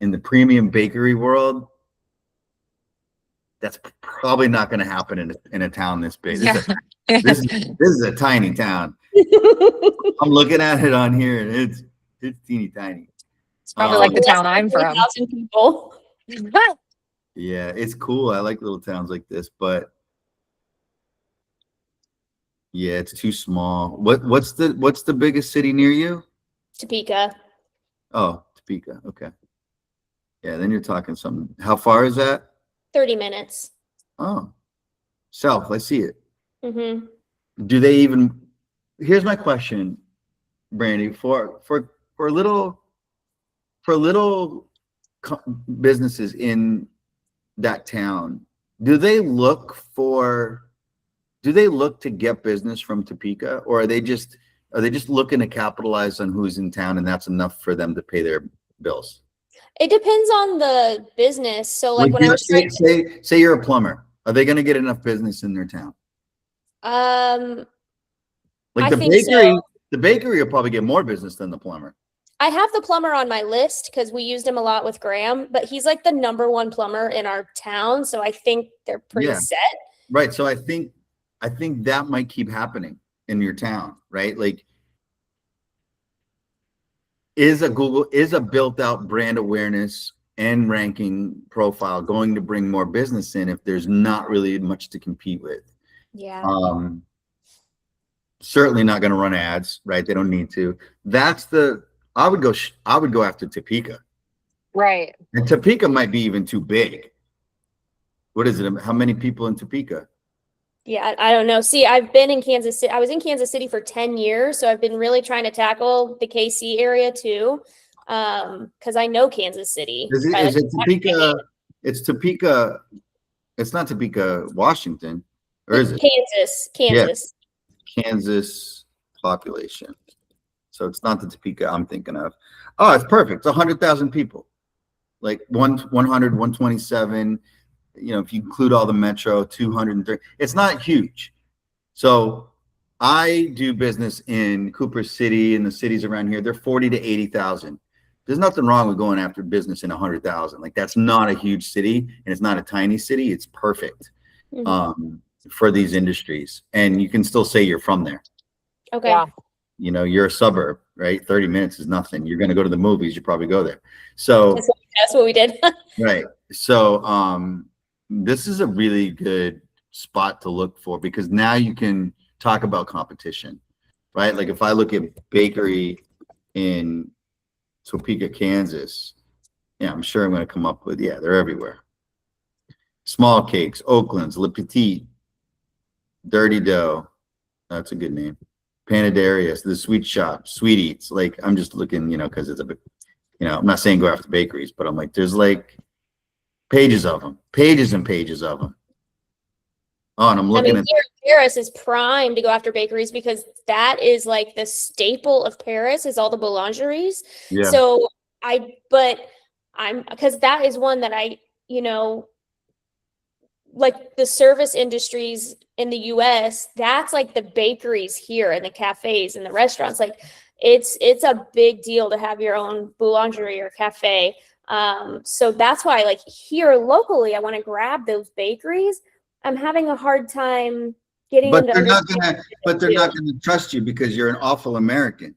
In the premium bakery world, that's probably not going to happen in a town this big. This is a tiny town. I'm looking at it on here, and it's teeny tiny. It's probably like the town I'm from. 3,000 people. Yeah, it's cool. I like little towns like this, but yeah, it's too small. What's the biggest city near you? Topeka. Oh, Topeka. Okay. Yeah, then you're talking something. How far is that? 30 minutes. Oh, south. I see it. Mm-hmm. Do they even? Here's my question, Brandy. For little businesses in that town, do they look to get business from Topeka, or are they just looking to capitalize on who's in town, and that's enough for them to pay their bills? It depends on the business. So like when I was trying to say you're a plumber, are they going to get enough business in their town? Like the bakery will probably get more business than the plumber. I have the plumber on my list because we used him a lot with Graham, but he's like the #1 plumber in our town. So I think they're pretty set. Right. So I think that might keep happening in your town, right? Like, is a built out brand awareness and ranking profile going to bring more business in if there's not really much to compete with? Yeah. Certainly not going to run ads, right? They don't need to. I would go after Topeka. Right. And Topeka might be even too big. What is it? How many people in Topeka? Yeah, I don't know. See, I've been in Kansas City. I was in Kansas City for 10 years, so I've been really trying to tackle the KC area too, because I know Kansas City. Is it Topeka? It's Topeka. It's not Topeka, Washington, or is it? Kansas. Yeah. Kansas population. So it's not the Topeka I'm thinking of. Oh, it's perfect. It's 100,000 people, like 100, 127. You know, if you include all the metro, 230. It's not huge. So I do business in Cooper City and the cities around here. They're 40 to 80,000. There's nothing wrong with going after business in 100,000. Like, that's not a huge city, and it's not a tiny city. It's perfect for these industries, and you can still say you're from there. Okay. Yeah. You know, you're a suburb, right? 30 minutes is nothing. You're going to go to the movies. You probably go there. So that's what we did. Right. So, this is a really good spot to look for, because now you can talk about competition, right? Like if I look at bakery in Topeka, Kansas, yeah, I'm sure I'm going to come up with, yeah, they're everywhere. Small Cakes, Oakland's, Le Petit, Dirty Dough. That's a good name. Panadarius, The Sweet Shop, Sweet Eats. Like, I'm just looking, you know, because it's a bit, you know, I'm not saying go after bakeries, but I'm like, there's like pages of them, pages and pages of them. Oh, and I'm looking at here in Paris is prime to go after bakeries, because that is like the staple of Paris is all the boulangeries. yeah. So because that is one that I, you know, like the service industries in the US, that's like the bakeries here and the cafes and the restaurants. Like it's a big deal to have your own boulangerie or cafe. So that's why, like here locally, I want to grab those bakeries. I'm having a hard time getting But them to they're not gonna trust you because you're an awful American.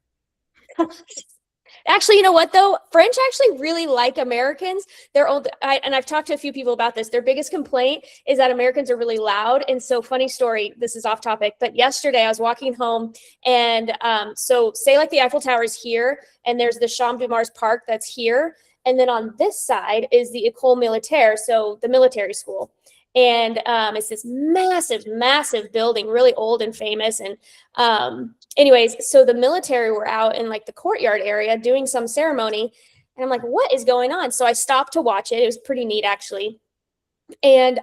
Actually, you know what though? French actually really like Americans. And I've talked to a few people about this. Their biggest complaint is that Americans are really loud. And so, funny story, this is off topic, but yesterday I was walking home, and so say like the Eiffel Tower is here, and there's the Champ de Mars Park that's here, and then on this side is the École Militaire, so the military school. And it's this massive, massive building, really old and famous. And anyways, so the military were out in like the courtyard area doing some ceremony. And I'm like, what is going on? So I stopped to watch it. It was pretty neat, actually. And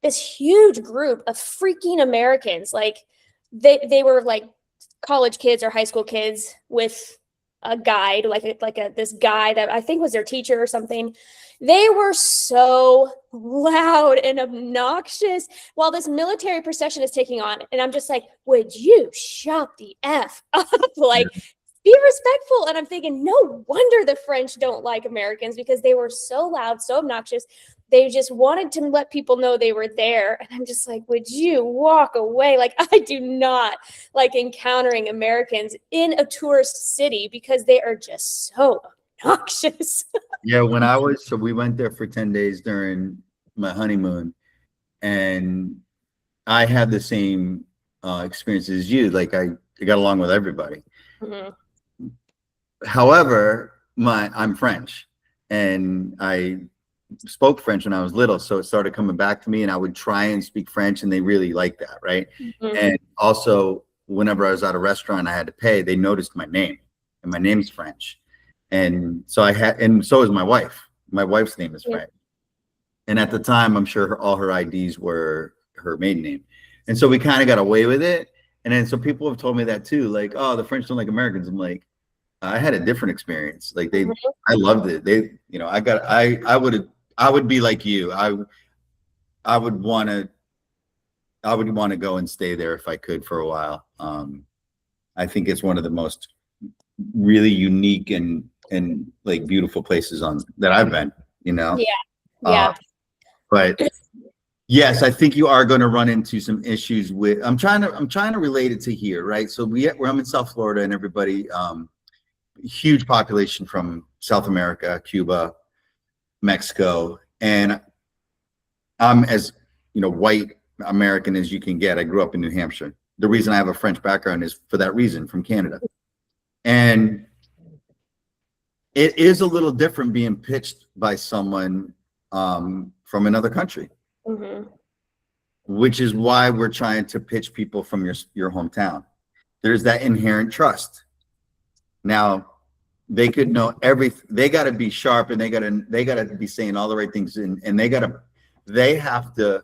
this huge group of freaking Americans, like they were like college kids or high school kids with a guide, this guy that I think was their teacher or something. They were so loud and obnoxious while this military procession is taking on. And I'm just like, would you shut the F up? Like, be respectful. And I'm thinking, no wonder the French don't like Americans, because they were so loud, so obnoxious. They just wanted to let people know they were there. And I'm just like, would you walk away? Like, I do not like encountering Americans in a tourist city because they are just so obnoxious. Yeah, so we went there for 10 days during my honeymoon, and I had the same experience as you. Like I got along with everybody. Mm-hmm. However, I'm French, and I spoke French when I was little, so it started coming back to me, and I would try and speak French, and they really liked that, right? Mm-hmm. And also, whenever I was at a restaurant, I had to pay. They noticed my name, and my name's French. And so and so is my wife. My wife's name is French. And at the time, I'm sure all her IDs were her maiden name. And so we kind of got away with it. And then so people have told me that too, like, oh, the French don't like Americans. I'm like, I had a different experience. Like I loved it. They, you know, I would be like you. I would want to go and stay there if I could for a while. I think it's one of the most really unique and like beautiful places that I've been, you know? Yeah. But yes, I think you are going to run into some issues with, I'm trying to relate it to here, right? So I'm in South Florida, and everybody, huge population from South America, Cuba, Mexico. And I'm as, you know, white American as you can get. I grew up in New Hampshire. The reason I have a French background is for that reason, from Canada. And it is a little different being pitched by someone from another country, mm-hmm. which is why we're trying to pitch people from your hometown. There's that inherent trust. Now, they could know everything. They got to be sharp, and they got to be saying all the right things, and they have to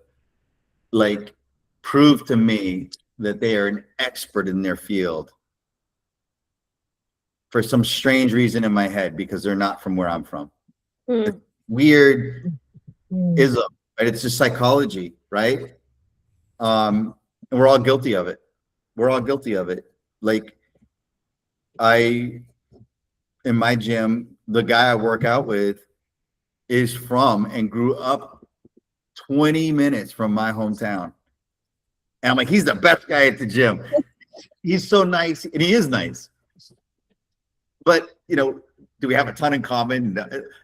like prove to me that they are an expert in their field. For some strange reason in my head, because they're not from where I'm from. It's weird ism, right? It's just psychology, right? And we're all guilty of it. Like in my gym, the guy I work out with is from and grew up 20 minutes from my hometown. And I'm like, he's the best guy at the gym. He's so nice, and he is nice. But, you know, Do we have a ton in common?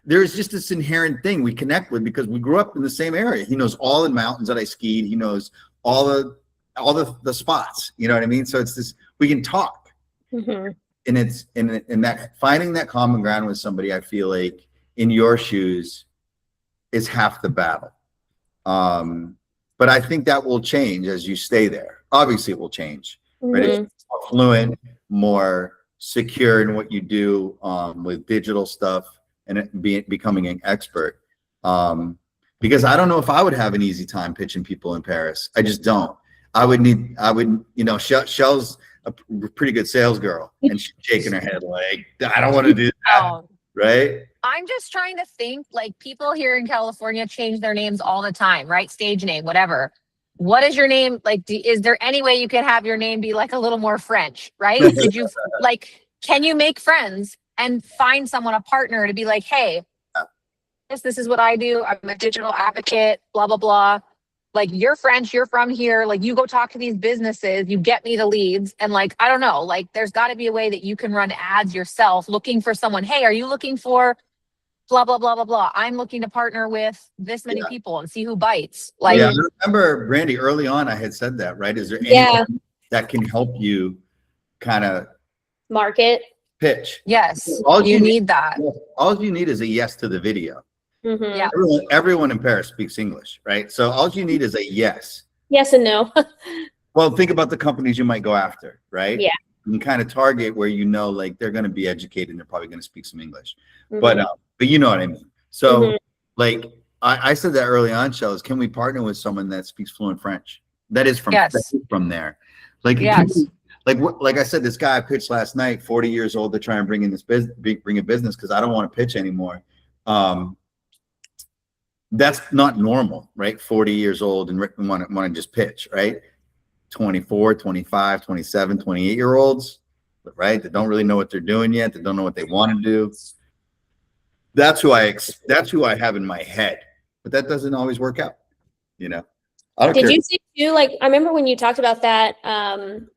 There's just this inherent thing we connect with because we grew up in the same area. He knows all the mountains that I skied. He knows all the spots. You know what I mean? So it's this, we can talk. Mm-hmm. And it's in that finding that common ground with somebody, I feel like in your shoes is half the battle. But I think that will change as you stay there. Obviously it will change, right? Mm-hmm. It's more fluent, more secure in what you do with digital stuff and becoming an expert. Because I don't know if I would have an easy time pitching people in Paris. I just don't. Shell's a pretty good sales girl and she's shaking her head like, I don't want to do that. Oh. Right? I'm just trying to think, like, people here in California change their names all the time, right? Stage name, whatever. What is your name? Like, is there any way you could have your name be like a little more French, right? Could you can you make friends and find someone, a partner to be like, hey, this is what I do. I'm a digital advocate, blah, blah, blah. Like, you're French, you're from here. Like, you go talk to these businesses, you get me the leads. And like, I don't know, like, there's got to be a way that you can run ads yourself looking for someone. Hey, are you looking for blah, blah, blah, blah, blah. I'm looking to partner with this many people and see who bites. Like, I remember, Brandy, early on, I had said that, right? Is there anyone that can help you kind of market pitch? Yes, All you need that. All you need is a yes to the video. Mm-hmm. Yeah. Everyone in Paris speaks English, right? So all you need is a yes. Yes and no. Well, think about the companies you might go after, right? Yeah. You can kind of target where you know, like, they're going to be educated and they're probably going to speak some English. Mm-hmm. But you know what I mean? So, Mm-hmm. like, I said that early on, Shell, is can we partner with someone that speaks fluent French? That is from there. Like, Yes. like I said, this guy I pitched last night, 40 years old, to try and bring in this bring a business because I don't want to pitch anymore. That's not normal, right? 40 years old and want to just pitch, right? 24, 25, 27, 28-year-olds, right? That don't really know what they're doing yet. That don't know what they want to do. That's who I have in my head, but that doesn't always work out, you know? Did you see too, like, I remember when you talked about that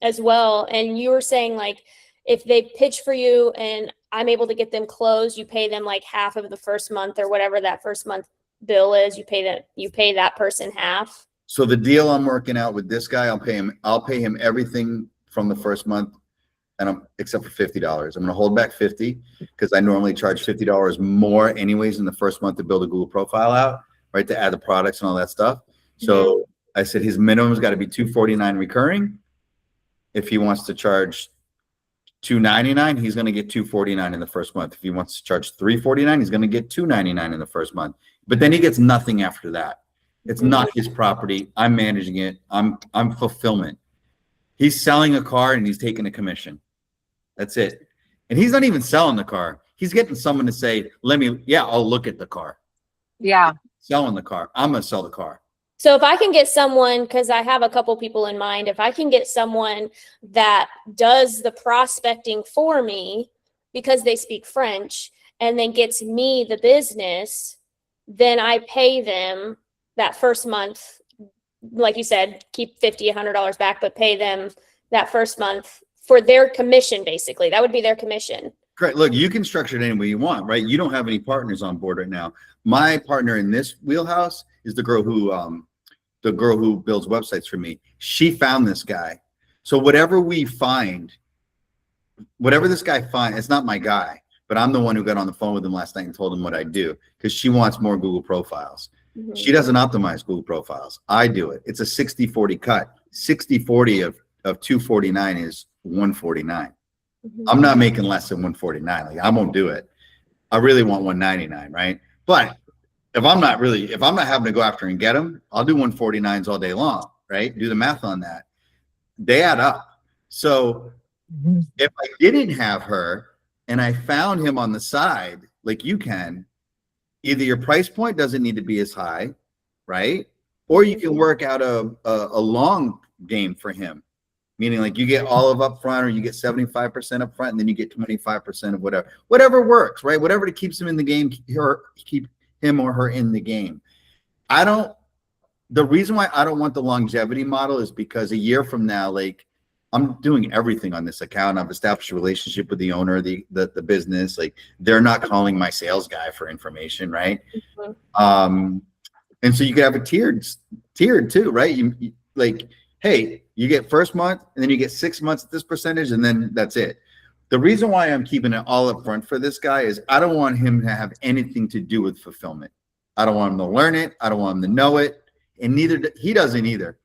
as well, and you were saying, like, if they pitch for you and I'm able to get them closed, you pay them like half of the first month or whatever that first month bill is. You pay that person half. So the deal I'm working out with this guy, I'll pay him everything from the first month, and except for $50. I'm going to hold back 50 because I normally charge $50 more anyways in the first month to build a Google profile out, right? To add the products and all that stuff. So I said his minimum's got to be $249 recurring. If he wants to charge $299, he's going to get $249 in the first month. If he wants to charge $349, he's going to get $299 in the first month. But then he gets nothing after that. It's not his property. I'm managing it. I'm fulfillment. He's selling a car and he's taking a commission. That's it. And he's not even selling the car. He's getting someone to say, I'll look at the car. Yeah. Selling the car. I'm going to sell the car. So if I can get someone, because I have a couple people in mind, if I can get someone that does the prospecting for me because they speak French and then gets me the business, then I pay them that first month, like you said, keep $50, $100 back, but pay them that first month for their commission, basically. That would be their commission. Correct. Look, you can structure it any way you want, right? You don't have any partners on board right now. My partner in this wheelhouse is the girl who builds websites for me. She found this guy. So whatever this guy finds, it's not my guy, but I'm the one who got on the phone with him last night and told him what I do because she wants more Google profiles. Mm-hmm. She doesn't optimize Google profiles. I do it. It's a 60-40 cut. 60-40 of 249 is 149. Mm-hmm. I'm not making less than 149. Like, I won't do it. I really want 199, right? But if I'm not having to go after and get them, I'll do 149s all day long, right? Do the math on that. They add up. So if I didn't have her and I found him on the side, like you can, either your price point doesn't need to be as high, right? Or you can work out a long game for him. Meaning, like, you get all of up front, or you get 75% up front, and then you get 25% of whatever works, right? Whatever that keeps him in the game, keep him or her in the game. The reason why I don't want the longevity model is because a year from now, like, I'm doing everything on this account. I've established a relationship with the owner of the business. Like, they're not calling my sales guy for information, right? Mhm. And so you can have a tiered too, right? You like, hey, you get first month, and then you get 6 months at this percentage, and then that's it. The reason why I'm keeping it all up front for this guy is I don't want him to have anything to do with fulfillment. I don't want him to learn it. I don't want him to know it, and he doesn't either.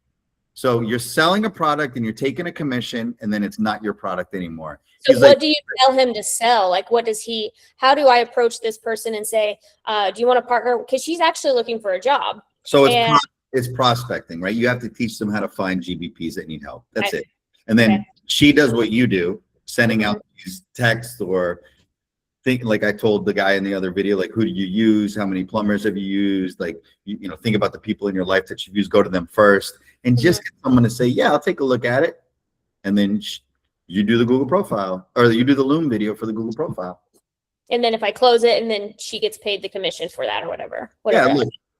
So you're selling a product and you're taking a commission, and then it's not your product anymore. So He's what like, do you tell him to sell? Like, what does he, how do I approach this person and say, do you want to partner? Because she's actually looking for a job. so And it's prospecting, right? You have to teach them how to find GBPs that need help. That's Okay. it. And then Okay. she does what you do, sending out these texts, or think, like I told the guy in the other video, like, who do you use? How many plumbers have you used? Like, you know, think about the people in your life that you've used, go to them first, and just get someone to say, yeah, I'll take a look at it. And then you do the Google profile, or you do the Loom video for the Google profile. and then if I close it, and then she gets paid the commission for that or whatever. Yeah,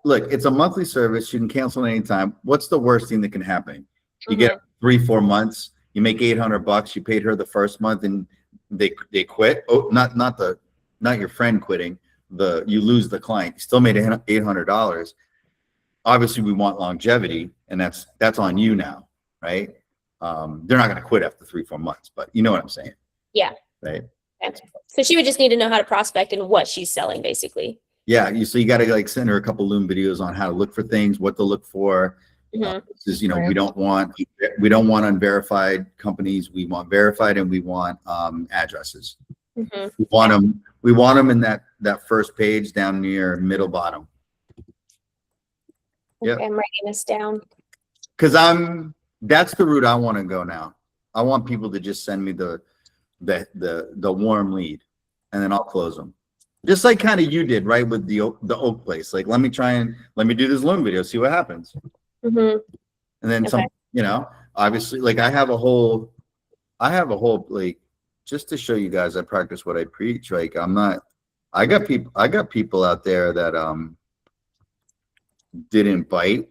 look, it's a monthly service. You can cancel at any time. What's the worst thing that can happen? You get 3-4 months, you make $800. You paid her the first month, and they quit. Oh, not your friend quitting. You lose the client. You still made $800. Obviously, we want longevity, and that's on you now, right? They're not going to quit after 3-4 months, but you know what I'm saying. Yeah. Right. Okay. So she would just need to know how to prospect and what she's selling, basically. Yeah. So you got to like send her a couple Loom videos on how to look for things, what to look for. This is, you know, we don't want unverified companies. We want verified, and we want addresses. We want them in that first page down near middle bottom. Okay, I'm writing this down. Because that's the route I want to go now. I want people to just send me the warm lead, and then I'll close them. Just like kind of you did, right, with the oak place. Like, let me do this Loom video, see what happens. And then some, you know, obviously, like I have a whole like, just to show you guys I practice what I preach. Like, I got people out there that didn't bite,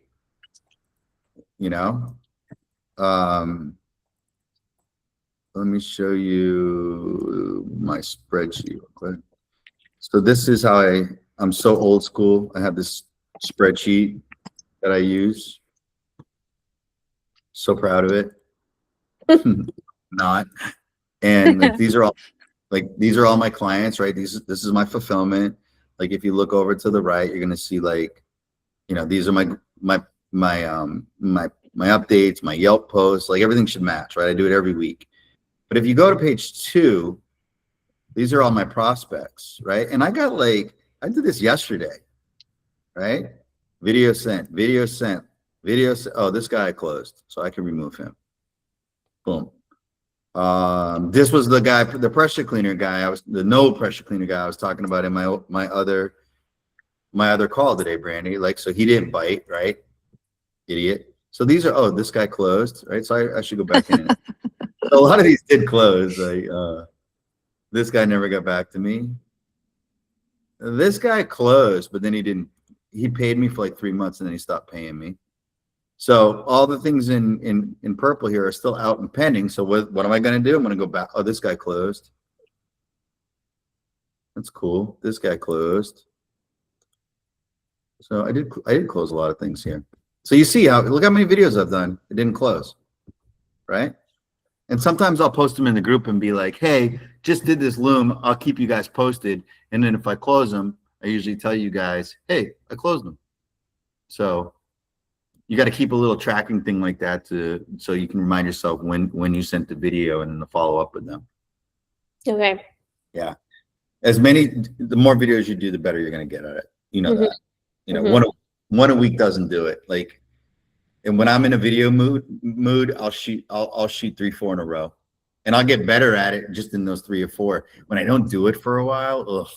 you know. Let me show you my spreadsheet real quick. So this is how I'm so old school. I have this spreadsheet that I use. So proud of it. Not. And like, these are all my clients, right? This is my fulfillment. Like, if you look over to the right, you're gonna see, like, you know, these are my updates, my Yelp posts. Like, everything should match, right? I do it every week. But if you go to page 2, these are all my prospects, right? And I did this yesterday, right? Video sent. Oh, this guy closed, so I can remove him. Boom. This was the guy, the pressure cleaner guy. The no pressure cleaner guy I was talking about in my other call today, Brandy. Like, so he didn't bite, right? Idiot. So these are, this guy closed, right? So I should go back in. So a lot of these did close. Like, this guy never got back to me. This guy closed, but then he paid me for like 3 months, and then he stopped paying me. So all the things in purple here are still out and pending. So what am I going to do? I'm going to go back. Oh, this guy closed. That's cool. This guy closed. So I did close a lot of things here. So you see look how many videos I've done. It didn't close, right? And sometimes I'll post them in the group and be like, hey, just did this Loom. I'll keep you guys posted. And then if I close them, I usually tell you guys, hey, I closed them. So you got to keep a little tracking thing like that so you can remind yourself when you sent the video, and then to follow up with them. Okay. Yeah. The more videos you do, the better you're going to get at it. You know that. You know, one a week doesn't do it. Like, and when I'm in a video mood, I'll shoot 3-4 in a row, and I'll get better at it just in those 3 or 4. When I don't do it for a while,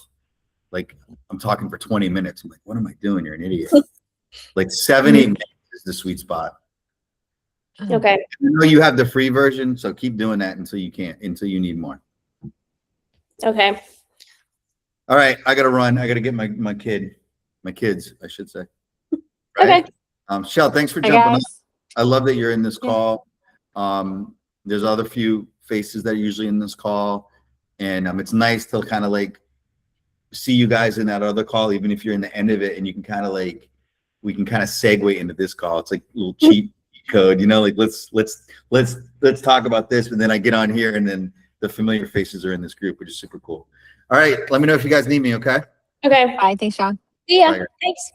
like, I'm talking for 20 minutes. I'm like, what am I doing? You're an idiot. Like 7-8 minutes is the sweet spot. Okay. You know, you have the free version, so keep doing that until you need more. Okay. All right, I gotta run. I gotta get my kids, I should say. Right? Okay. Shell, thanks for jumping on. I love that you're in this call. There's other few faces that are usually in this call, and it's nice to kind of like see you guys in that other call, even if you're in the end of it, and you can kind of like, we can kind of segue into this call. It's like a little cheat code, you know, like let's talk about this, but then I get on here and then the familiar faces are in this group, which is super cool. All right, let me know if you guys need me, okay? Okay. I think, Sean. See ya. Bye. Thanks.